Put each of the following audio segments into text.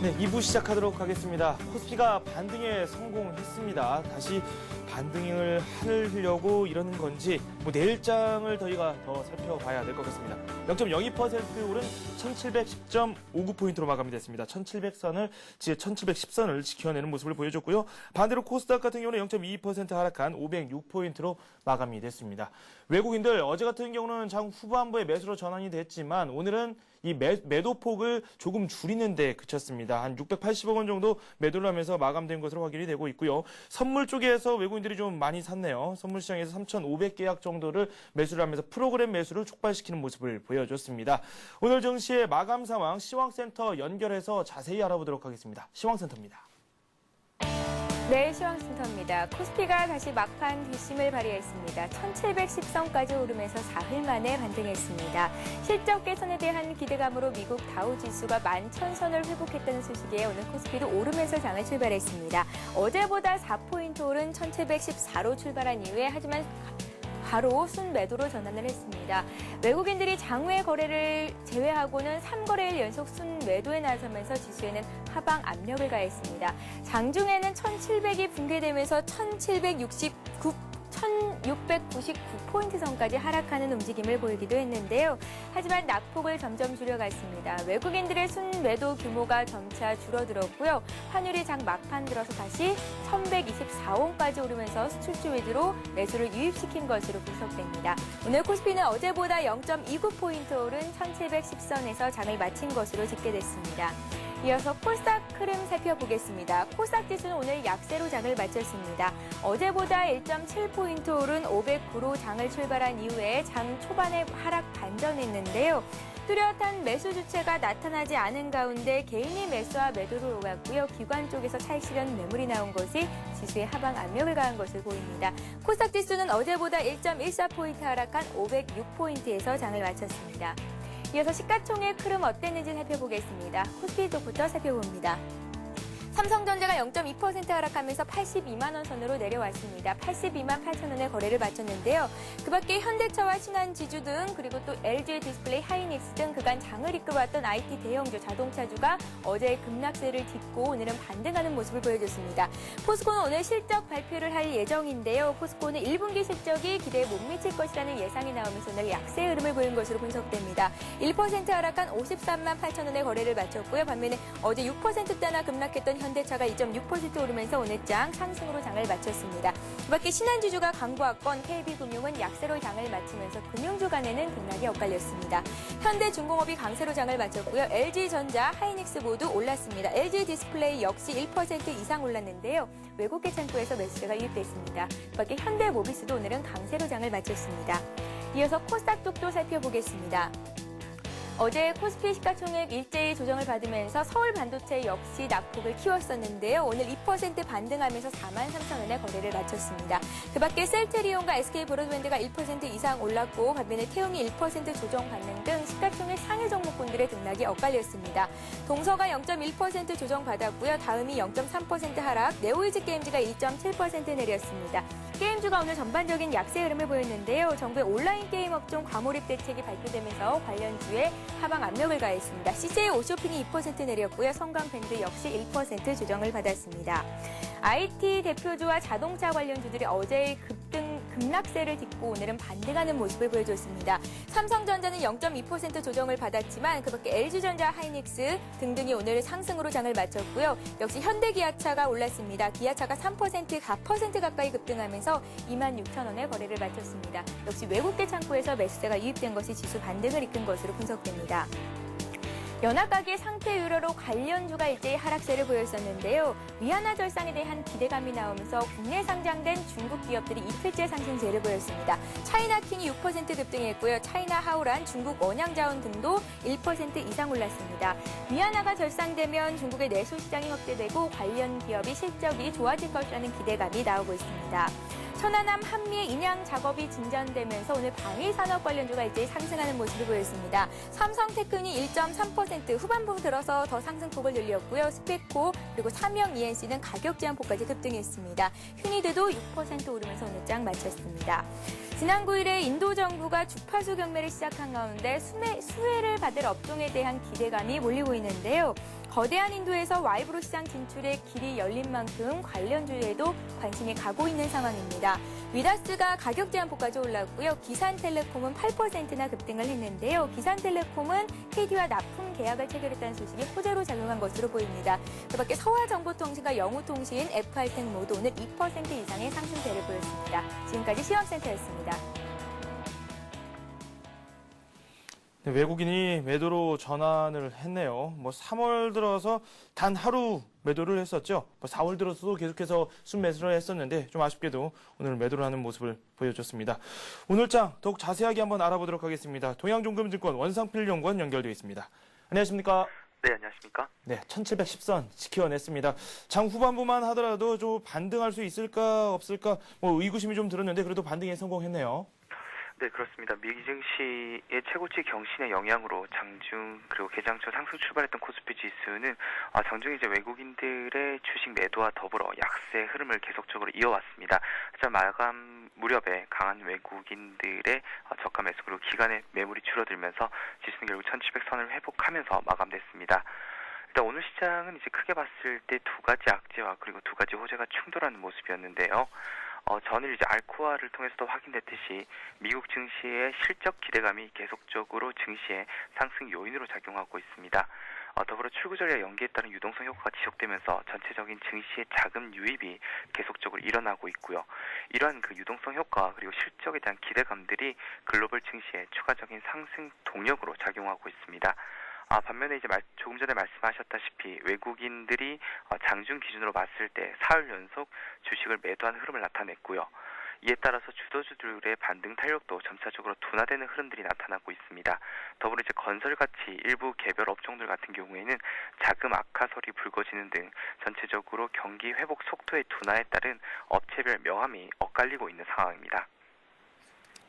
네, 2부 시작하도록 하겠습니다. 코스피가 반등에 성공했습니다. 다시 반등을 하려고 이러는 건지 내일장을 저희가 더 살펴봐야 될 것 같습니다. 0.02% 오른 1710.59포인트로 마감이 됐습니다. 1700선을 1710선을 지켜내는 모습을 보여줬고요. 반대로 코스닥 같은 경우는 0.22% 하락한 506포인트로 마감이 됐습니다. 외국인들 어제 같은 경우는 장 후반부에 매수로 전환이 됐지만 오늘은 이 매도폭을 조금 줄이는 데 그쳤습니다. 한 680억 원 정도 매도를 하면서 마감된 것으로 확인이 되고 있고요. 선물 쪽에서 외국인들이 좀 많이 샀네요. 선물 시장에서 3,500계약 정도를 매수를 하면서 프로그램 매수를 촉발시키는 모습을 보여줬습니다. 오늘 증시의 마감 상황 시황센터 연결해서 자세히 알아보도록 하겠습니다. 시황센터입니다. 네, 시황센터입니다. 코스피가 다시 막판 뒷심을 발휘했습니다. 1710선까지 오르면서 사흘 만에 반등했습니다. 실적 개선에 대한 기대감으로 미국 다우지수가 11,000선을 회복했다는 소식에 오늘 코스피도 오르면서 장을 출발했습니다. 어제보다 4포인트 오른 1714로 출발한 이후에 하지만 바로 순매도로 전환을 했습니다. 외국인들이 장외 거래를 제외하고는 3거래일 연속 순매도에 나서면서 지수에는 하방 압력을 가했습니다. 장중에는 1700이 붕괴되면서 1699포인트 선까지 하락하는 움직임을 보이기도 했는데요. 하지만 낙폭을 점점 줄여갔습니다. 외국인들의 순매도 규모가 점차 줄어들었고요. 환율이 장 막판 들어서 다시 1124원까지 오르면서 수출주 위주로 매수를 유입시킨 것으로 분석됩니다. 오늘 코스피는 어제보다 0.29포인트 오른 1710선에서 장을 마친 것으로 집계됐습니다. 이어서 코스닥 흐름 살펴보겠습니다. 코스닥 지수는 오늘 약세로 장을 마쳤습니다. 어제보다 1.7포인트 오른 509로 장을 출발한 이후에 장 초반에 하락 반전했는데요. 뚜렷한 매수 주체가 나타나지 않은 가운데 개인이 매수와 매도를 오갔고요. 기관 쪽에서 차익 실현 매물이 나온 것이 지수에 하방 압력을 가한 것을 보입니다. 코스닥 지수는 어제보다 1.14포인트 하락한 506포인트에서 장을 마쳤습니다. 이어서 시가총액 흐름 어땠는지 살펴보겠습니다. 코스피 쪽부터 살펴봅니다. 삼성전자가 0.2% 하락하면서 82만 원 선으로 내려왔습니다. 82만 8천 원의 거래를 마쳤는데요. 그 밖에 현대차와 신한지주 등 그리고 또 LG 디스플레이, 하이닉스 등 그간 장을 이끌어왔던 IT 대형주, 자동차주가 어제 급락세를 딛고 오늘은 반등하는 모습을 보여줬습니다. 포스코는 오늘 실적 발표를 할 예정인데요. 포스코는 1분기 실적이 기대에 못 미칠 것이라는 예상이 나오면서 오늘 약세 흐름을 보인 것으로 분석됩니다. 1% 하락한 53만 8천 원의 거래를 마쳤고요. 반면에 어제 6%대나 급락했던 현대차가 2.6% 오르면서 오늘 장 상승으로 장을 마쳤습니다. 그 밖에 신한지주가 강보합권, KB금융은 약세로 장을 마치면서 금융주 간에는 등락이 엇갈렸습니다. 현대중공업이 강세로 장을 마쳤고요. LG전자, 하이닉스 모두 올랐습니다. LG 디스플레이 역시 1% 이상 올랐는데요. 외국계 창구에서 매수세가 유입됐습니다. 그 밖에 현대모비스도 오늘은 강세로 장을 마쳤습니다. 이어서 코스닥 쪽도 살펴보겠습니다. 어제 코스피 시가총액 일제히 조정을 받으면서 서울 반도체 역시 낙폭을 키웠었는데요. 오늘 2% 반등하면서 4만 3천 원의 거래를 마쳤습니다. 그 밖에 셀트리온과 SK브로드밴드가 1% 이상 올랐고 반면에 태움이 1% 조정받는 등 시가총액 상위 종목군들의 등락이 엇갈렸습니다. 동서가 0.1% 조정받았고요. 다음이 0.3% 하락, 네오이즈게임즈가 2.7% 내렸습니다. 게임주가 오늘 전반적인 약세 흐름을 보였는데요. 정부의 온라인 게임 업종 과몰입 대책이 발표되면서 관련주에 하방 압력을 가했습니다. CJ 오쇼핑이 2% 내렸고요. 성광밴드 역시 1% 조정을 받았습니다. IT 대표주와 자동차 관련주들이 어제의 급락세를 딛고 오늘은 반등하는 모습을 보여줬습니다. 삼성전자는 0.2% 조정을 받았지만 그 밖에 LG전자, 하이닉스 등등이 오늘 상승으로 장을 마쳤고요. 역시 현대기아차가 올랐습니다. 기아차가 3%, 4% 가까이 급등하면서 26,000원의 거래를 마쳤습니다. 역시 외국계 창구에서 매수세가 유입된 것이 지수 반등을 이끈 것으로 분석됩니다. 연합가계 상태 유료로 관련주가 일제히 하락세를 보였었는데요. 위안화 절상에 대한 기대감이 나오면서 국내 상장된 중국 기업들이 이틀째 상승세를 보였습니다. 차이나킹이 6% 급등했고요. 차이나하우란, 중국 원양자원 등도 1% 이상 올랐습니다. 위안화가 절상되면 중국의 내수 시장이 확대되고 관련 기업이 실적이 좋아질 것이라는 기대감이 나오고 있습니다. 천안함 한미의 인양 작업이 진전되면서 오늘 방위산업 관련주가 일제히 상승하는 모습을 보였습니다. 삼성테크니 1.3% 후반부 들어서 더 상승폭을 늘렸고요. 스페코 그리고 삼영 ENC는 가격 제한폭까지 급등했습니다. 휴니드도 6% 오르면서 오늘 장 마쳤습니다. 지난 9일에 인도 정부가 주파수 경매를 시작한 가운데 수혜를 받을 업종에 대한 기대감이 몰리고 있는데요. 거대한 인도에서 와이브로 시장 진출의 길이 열린 만큼 관련주에도 관심이 가고 있는 상황입니다. 위다스가 가격 제한폭까지 올랐고요. 기산텔레콤은 8%나 급등을 했는데요. 기산텔레콤은 KT와 납품 계약을 체결했다는 소식이 호재로 작용한 것으로 보입니다. 그밖에 서화정보통신과 영우통신, FR텍 모두 오늘 2% 이상의 상승세를 보였습니다. 지금까지 시황센터였습니다. 네, 외국인이 매도로 전환을 했네요. 3월 들어서 단 하루 매도를 했었죠. 4월 들어서도 계속해서 순매수를 했었는데 좀 아쉽게도 오늘 매도를 하는 모습을 보여줬습니다. 오늘장 더욱 자세하게 한번 알아보도록 하겠습니다. 동양종금증권 원상필 연구원 연결되어 있습니다. 안녕하십니까? 네, 안녕하십니까? 네, 1710선 지켜냈습니다. 장 후반부만 하더라도 좀 반등할 수 있을까 없을까 의구심이 좀 들었는데 그래도 반등에 성공했네요. 네, 그렇습니다. 미국 증시의 최고치 경신의 영향으로 장중 그리고 개장 초 상승 출발했던 코스피 지수는 장중 이제 외국인들의 주식 매도와 더불어 약세 흐름을 계속적으로 이어왔습니다. 하지만 마감 무렵에 강한 외국인들의 저가 매수 그리고 기간의 매물이 줄어들면서 지수는 결국 1700선을 회복하면서 마감됐습니다. 일단 오늘 시장은 이제 크게 봤을 때 두 가지 악재와 그리고 두 가지 호재가 충돌하는 모습이었는데요. 전일 이제 알코아를 통해서도 확인됐듯이 미국 증시의 실적 기대감이 계속적으로 증시의 상승 요인으로 작용하고 있습니다. 더불어 출구 전략 연기에 따른 유동성 효과가 지속되면서 전체적인 증시의 자금 유입이 계속적으로 일어나고 있고요. 이러한 그 유동성 효과 그리고 실적에 대한 기대감들이 글로벌 증시의 추가적인 상승 동력으로 작용하고 있습니다. 반면에 이제 조금 전에 말씀하셨다시피 외국인들이 장중 기준으로 봤을 때 사흘 연속 주식을 매도하는 흐름을 나타냈고요. 이에 따라서 주도주들의 반등 탄력도 점차적으로 둔화되는 흐름들이 나타나고 있습니다. 더불어 이제 건설같이 일부 개별 업종들 같은 경우에는 자금 악화설이 불거지는 등 전체적으로 경기 회복 속도의 둔화에 따른 업체별 명암이 엇갈리고 있는 상황입니다.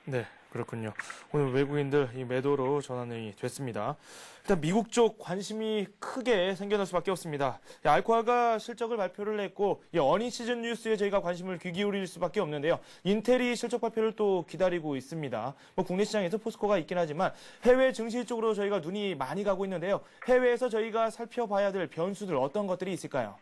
네, 그렇군요. 오늘 외국인들 이 매도로 전환이 됐습니다. 일단 미국 쪽 관심이 크게 생겨날 수밖에 없습니다. 알코아가 실적을 발표를 했고 어닝 시즌 뉴스에 저희가 관심을 귀 기울일 수밖에 없는데요. 인텔이 실적 발표를 또 기다리고 있습니다. 국내 시장에서 포스코가 있긴 하지만 해외 증시 쪽으로 저희가 눈이 많이 가고 있는데요. 해외에서 저희가 살펴봐야 될 변수들 어떤 것들이 있을까요?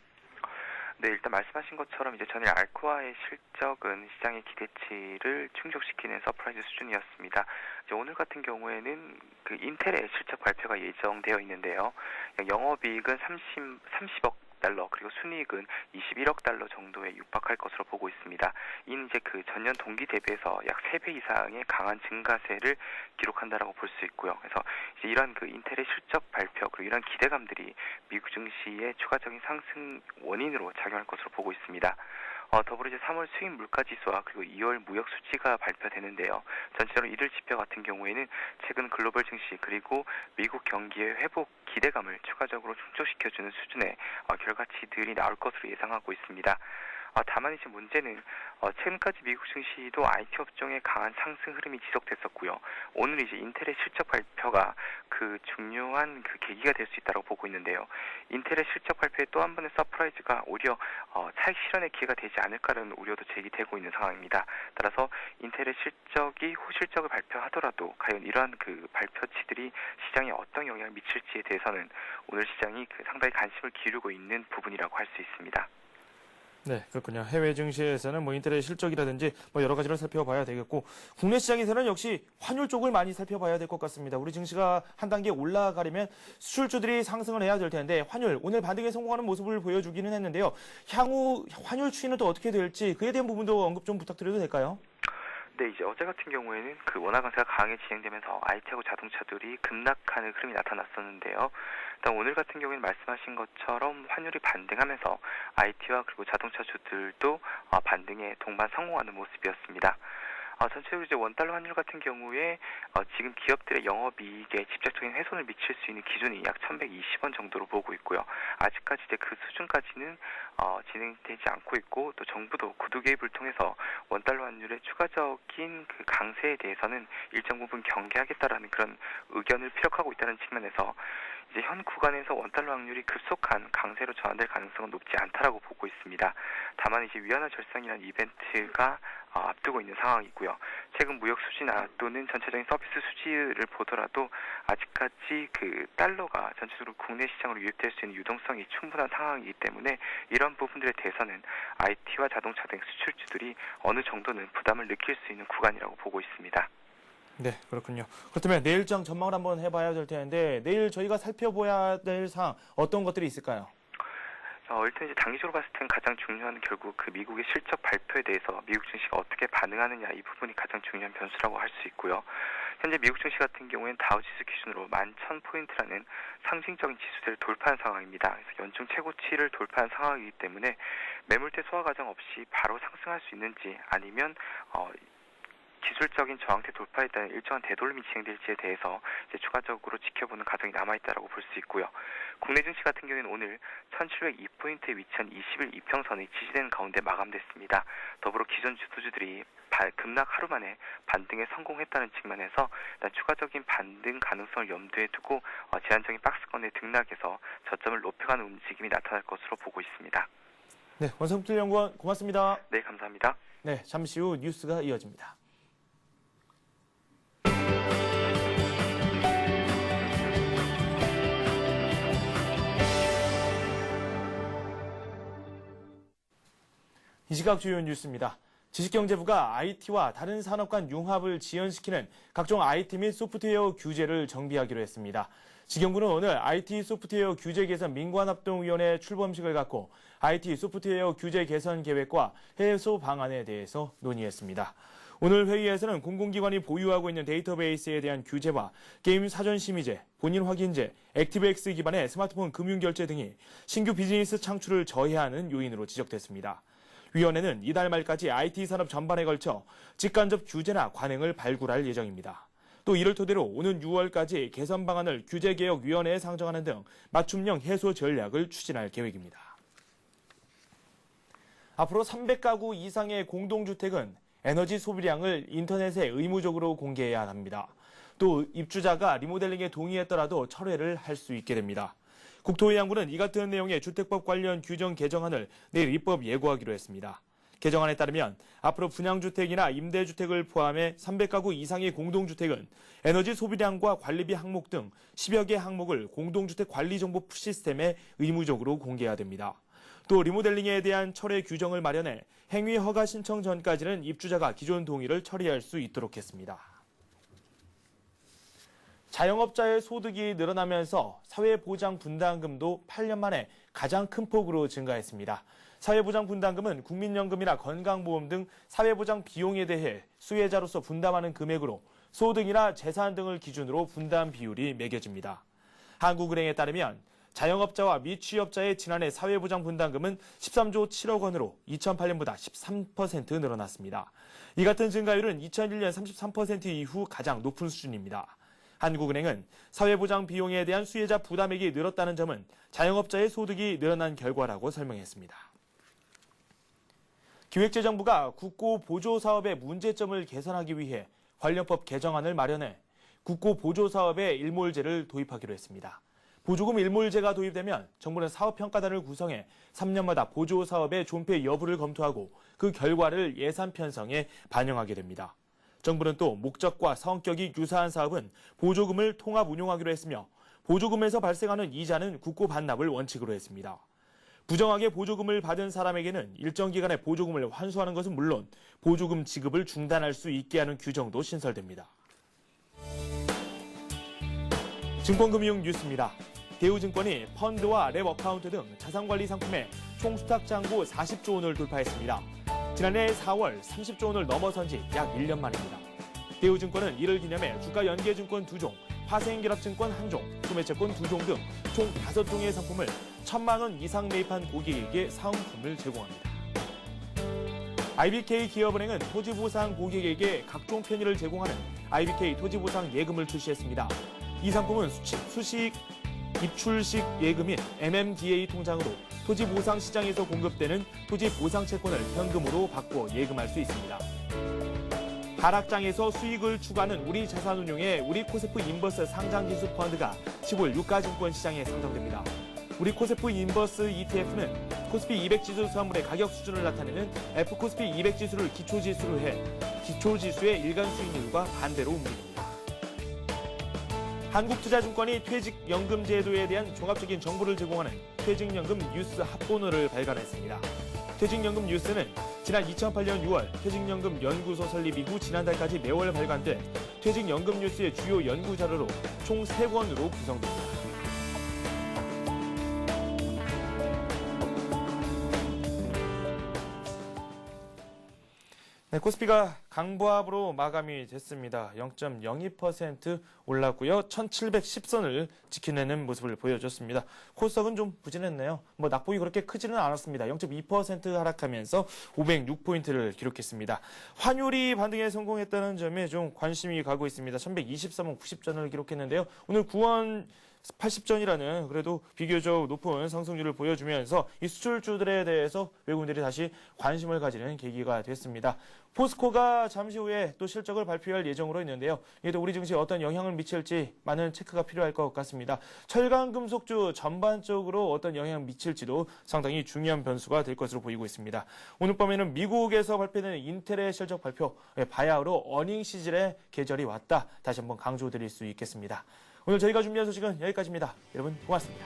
네, 일단 말씀하신 것처럼 이제 전일 알코아의 실적은 시장의 기대치를 충족시키는 서프라이즈 수준이었습니다. 이제 오늘 같은 경우에는 그 인텔의 실적 발표가 예정되어 있는데요. 영업이익은 30억 달러 그리고 순이익은 21억 달러 정도에 육박할 것으로 보고 있습니다. 이는 이제 그 전년 동기 대비해서 약 3배 이상의 강한 증가세를 기록한다라고 볼 수 있고요. 그래서 이제 이런 그 인텔의 실적 발표 그리고 이런 기대감들이 미국 증시의 추가적인 상승 원인으로 작용할 것으로 보고 있습니다. 더불어 이제 3월 수입 물가 지수와 그리고 2월 무역 수치가 발표되는데요. 전체적으로 이들 지표 같은 경우에는 최근 글로벌 증시 그리고 미국 경기의 회복 기대감을 추가적으로 충족시켜주는 수준의 결과치들이 나올 것으로 예상하고 있습니다. 다만 이제 문제는 최근까지 미국 증시도 IT 업종의 강한 상승 흐름이 지속됐었고요. 오늘 이제 인텔의 실적 발표가 그 중요한 그 계기가 될 수 있다고 보고 있는데요. 인텔의 실적 발표에 또 한 번의 서프라이즈가 오히려 차익 실현의 기회가 되지 않을까라는 우려도 제기되고 있는 상황입니다. 따라서 인텔의 실적이 호실적을 발표하더라도 과연 이러한 그 발표치들이 시장에 어떤 영향을 미칠지에 대해서는 오늘 시장이 상당히 관심을 기울이고 있는 부분이라고 할 수 있습니다. 네, 그렇군요. 해외 증시에서는 인텔의 실적이라든지 여러 가지를 살펴봐야 되겠고 국내 시장에서는 역시 환율 쪽을 많이 살펴봐야 될 것 같습니다. 우리 증시가 한 단계 올라가려면 수출주들이 상승을 해야 될 텐데 환율 오늘 반등에 성공하는 모습을 보여주기는 했는데요. 향후 환율 추이는 또 어떻게 될지 그에 대한 부분도 언급 좀 부탁드려도 될까요? 네, 이제 어제 같은 경우에는 그 원화 강세가 강하게 진행되면서 IT하고 자동차들이 급락하는 흐름이 나타났었는데요. 일단 오늘 같은 경우에는 말씀하신 것처럼 환율이 반등하면서 IT와 그리고 자동차주들도 반등에 동반 성공하는 모습이었습니다. 전체적으로 이제 원달러 환율 같은 경우에 지금 기업들의 영업이익에 직접적인 훼손을 미칠 수 있는 기준이 약 1,120원 정도로 보고 있고요. 아직까지 이제 그 수준까지는 진행되지 않고 있고 또 정부도 구두 개입을 통해서 원달러 환율의 추가적인 그 강세에 대해서는 일정 부분 경계하겠다라는 그런 의견을 피력하고 있다는 측면에서 이제 현 구간에서 원달러 환율이 급속한 강세로 전환될 가능성은 높지 않다라고 보고 있습니다. 다만 이제 위안화 절상이라는 이벤트가 앞두고 있는 상황이고요. 최근 무역 수지나 또는 전체적인 서비스 수지를 보더라도 아직까지 그 달러가 전체적으로 국내 시장으로 유입될 수 있는 유동성이 충분한 상황이기 때문에 이런 부분들에 대해서는 IT와 자동차 등 수출주들이 어느 정도는 부담을 느낄 수 있는 구간이라고 보고 있습니다. 네, 그렇군요. 그렇다면 내일장 전망을 한번 해봐야 될 텐데 내일 저희가 살펴봐야 될 사항 어떤 것들이 있을까요? 일단 이제 단기적으로 봤을 땐 가장 중요한 결국 그 미국의 실적 발표에 대해서 미국 증시가 어떻게 반응하느냐 이 부분이 가장 중요한 변수라고 할 수 있고요. 현재 미국 증시 같은 경우에는 다우지수 기준으로 11,000포인트라는 상징적인 지수대를 돌파한 상황입니다. 그래서 연중 최고치를 돌파한 상황이기 때문에 매물대 소화 과정 없이 바로 상승할 수 있는지 아니면 기술적인 저항대 돌파에 따른 일정한 되돌림이 진행될지에 대해서 이제 추가적으로 지켜보는 과정이 남아있다고 볼 수 있고요. 국내 증시 같은 경우에는 오늘 1702포인트에 위치한 20일 이평선이 지지되는 가운데 마감됐습니다. 더불어 기존 주도주들이 급락 하루 만에 반등에 성공했다는 측면에서 일단 추가적인 반등 가능성을 염두에 두고 제한적인 박스권의 등락에서 저점을 높여가는 움직임이 나타날 것으로 보고 있습니다. 네, 원성필 연구원 고맙습니다. 네, 감사합니다. 네, 잠시 후 뉴스가 이어집니다. 이 시각 주요 뉴스입니다. 지식경제부가 IT와 다른 산업 간 융합을 지연시키는 각종 IT 및 소프트웨어 규제를 정비하기로 했습니다. 지경부는 오늘 IT 소프트웨어 규제 개선 민관합동위원회 출범식을 갖고 IT 소프트웨어 규제 개선 계획과 해소 방안에 대해서 논의했습니다. 오늘 회의에서는 공공기관이 보유하고 있는 데이터베이스에 대한 규제와 게임 사전 심의제, 본인 확인제, 액티브엑스 기반의 스마트폰 금융결제 등이 신규 비즈니스 창출을 저해하는 요인으로 지적됐습니다. 위원회는 이달 말까지 IT 산업 전반에 걸쳐 직간접 규제나 관행을 발굴할 예정입니다. 또 이를 토대로 오는 6월까지 개선 방안을 규제개혁위원회에 상정하는 등 맞춤형 해소 전략을 추진할 계획입니다. 앞으로 300가구 이상의 공동주택은 에너지 소비량을 인터넷에 의무적으로 공개해야 합니다. 또 입주자가 리모델링에 동의했더라도 철회를 할 수 있게 됩니다. 국토해양부는 이 같은 내용의 주택법 관련 규정 개정안을 내일 입법 예고하기로 했습니다. 개정안에 따르면 앞으로 분양주택이나 임대주택을 포함해 300가구 이상의 공동주택은 에너지 소비량과 관리비 항목 등 10여 개 항목을 공동주택 관리정보 시스템에 의무적으로 공개해야 됩니다. 또 리모델링에 대한 철회 규정을 마련해 행위 허가 신청 전까지는 입주자가 기존 동의를 처리할 수 있도록 했습니다. 자영업자의 소득이 늘어나면서 사회보장분담금도 8년 만에 가장 큰 폭으로 증가했습니다. 사회보장분담금은 국민연금이나 건강보험 등 사회보장 비용에 대해 수혜자로서 분담하는 금액으로 소득이나 재산 등을 기준으로 분담 비율이 매겨집니다. 한국은행에 따르면 자영업자와 미취업자의 지난해 사회보장분담금은 13조 7억 원으로 2008년보다 13% 늘어났습니다. 이 같은 증가율은 2001년 33% 이후 가장 높은 수준입니다. 한국은행은 사회보장 비용에 대한 수혜자 부담액이 늘었다는 점은 자영업자의 소득이 늘어난 결과라고 설명했습니다. 기획재정부가 국고 보조 사업의 문제점을 개선하기 위해 관련법 개정안을 마련해 국고 보조 사업에 일몰제를 도입하기로 했습니다. 보조금 일몰제가 도입되면 정부는 사업평가단을 구성해 3년마다 보조 사업의 존폐 여부를 검토하고 그 결과를 예산 편성에 반영하게 됩니다. 정부는 또 목적과 성격이 유사한 사업은 보조금을 통합 운용하기로 했으며 보조금에서 발생하는 이자는 국고 반납을 원칙으로 했습니다. 부정하게 보조금을 받은 사람에게는 일정 기간의 보조금을 환수하는 것은 물론 보조금 지급을 중단할 수 있게 하는 규정도 신설됩니다. 증권금융 뉴스입니다. 대우증권이 펀드와 랩 어카운트 등 자산관리 상품의 총 수탁 잔고 40조 원을 돌파했습니다. 지난해 4월 30조 원을 넘어선 지 약 1년 만입니다. 대우증권은 이를 기념해 주가연계증권 2종, 파생결합증권 1종, 소매채권 2종 등 총 5종의 상품을 1,000만 원 이상 매입한 고객에게 사은품을 제공합니다. IBK 기업은행은 토지보상 고객에게 각종 편의를 제공하는 IBK 토지보상 예금을 출시했습니다. 이 상품은 입출식 예금인 MMDA 통장으로 토지보상 시장에서 공급되는 토지보상채권을 현금으로 바꿔 예금할 수 있습니다. 하락장에서 수익을 추구하는 우리 자산운용의 우리 코스프 인버스 상장지수 펀드가 10월 유가증권 시장에 상장됩니다. 우리 코세프 인버스 ETF는 코스피 200 지수 수합물의 가격 수준을 나타내는 F코스피 200 지수를 기초지수로 해 기초지수의 일간 수익률과 반대로 움직입니다. 한국투자증권이 퇴직연금 제도에 대한 종합적인 정보를 제공하는 퇴직연금 뉴스 합본어를 발간했습니다. 퇴직연금 뉴스는 지난 2008년 6월 퇴직연금 연구소 설립 이후 지난달까지 매월 발간된 퇴직연금 뉴스의 주요 연구 자료로 총 3권으로 구성됩니다. 네, 코스피가 강보합으로 마감이 됐습니다. 0.02% 올랐고요. 1710선을 지켜내는 모습을 보여줬습니다. 코스닥은 좀 부진했네요. 낙폭이 그렇게 크지는 않았습니다. 0.2% 하락하면서 506포인트를 기록했습니다. 환율이 반등에 성공했다는 점에 좀 관심이 가고 있습니다. 1123원 90전을 기록했는데요. 오늘 9원 80전이라는 그래도 비교적 높은 상승률을 보여주면서 이 수출주들에 대해서 외국인들이 다시 관심을 가지는 계기가 됐습니다. 포스코가 잠시 후에 또 실적을 발표할 예정으로 있는데요. 이게 우리 증시에 어떤 영향을 미칠지 많은 체크가 필요할 것 같습니다. 철강금속주 전반적으로 어떤 영향을 미칠지도 상당히 중요한 변수가 될 것으로 보이고 있습니다. 오늘 밤에는 미국에서 발표되는 인텔의 실적 발표, 바야흐로 어닝 시즌의 계절이 왔다. 다시 한번 강조드릴 수 있겠습니다. 오늘 저희가 준비한 소식은 여기까지입니다. 여러분 고맙습니다.